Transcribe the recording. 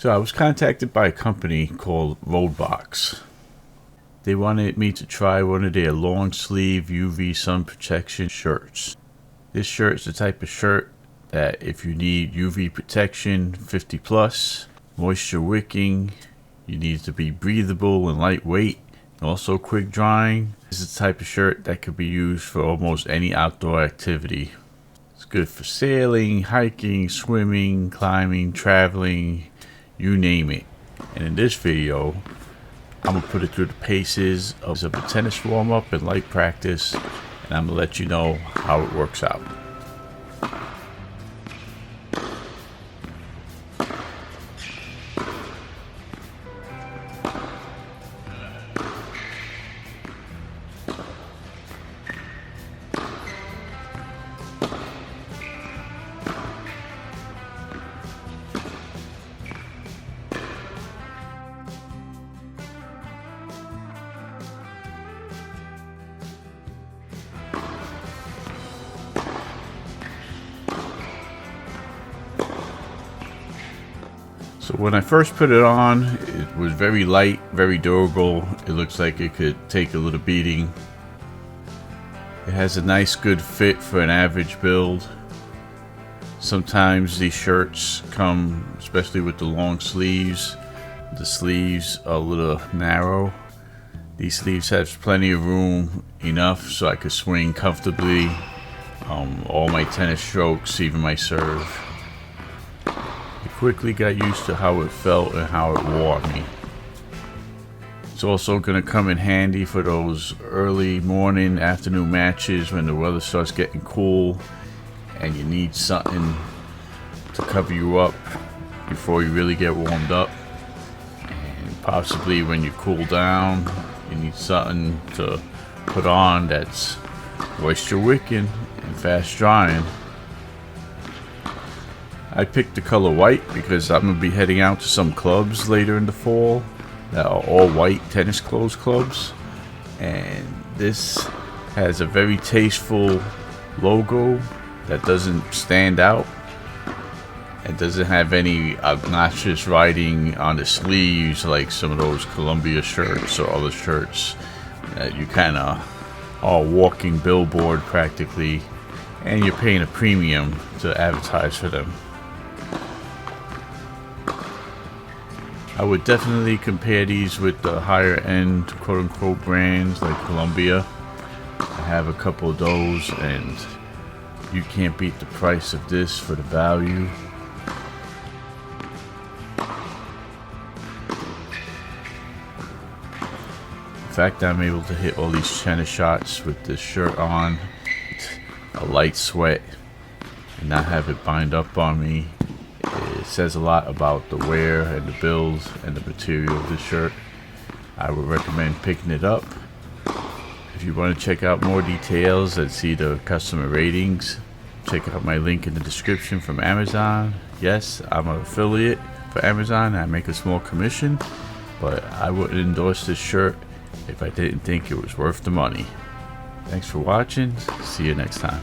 So I was contacted by a company called RoadBox. They wanted me to try one of their long sleeve UV sun protection shirts. This shirt is the type of shirt that if you need UV protection 50 plus, moisture wicking, you need to be breathable and lightweight, and also quick drying. This is the type of shirt that could be used for almost any outdoor activity. It's good for sailing, hiking, swimming, climbing, traveling, you name it. And in this video, I'm gonna put it through the paces of a tennis warm-up and light practice, and I'm gonna let you know how it works out. So when I first put it on, it was very light, very durable. It looks like it could take a little beating. It has a nice good fit for an average build. Sometimes these shirts come, especially with the long sleeves, the sleeves are a little narrow. These sleeves have plenty of room, enough so I could swing comfortably all my tennis strokes, even my serve. Quickly got used to how it felt and how it wore me. It's also going to come in handy for those early morning, afternoon matches when the weather starts getting cool and you need something to cover you up before you really get warmed up, and possibly when you cool down you need something to put on that's moisture wicking and fast drying. I picked the color white because I'm going to be heading out to some clubs later in the fall that are all white tennis clothes clubs, and this has a very tasteful logo that doesn't stand out and doesn't have any obnoxious writing on the sleeves like some of those Columbia shirts or other shirts that you kind of are walking billboard practically, and you're paying a premium to advertise for them. I would definitely compare these with the higher end quote-unquote brands like Columbia. I have a couple of those and you can't beat the price of this for the value. The fact that I'm able to hit all these tennis shots with this shirt on, a light sweat, and not have it bind up on me, it says a lot about the wear and the build and the material of this shirt. I would recommend picking it up. If you want to check out more details and see the customer ratings, check out my link in the description from Amazon. Yes, I'm an affiliate for Amazon. I make a small commission, but I wouldn't endorse this shirt if I didn't think it was worth the money. Thanks for watching. See you next time.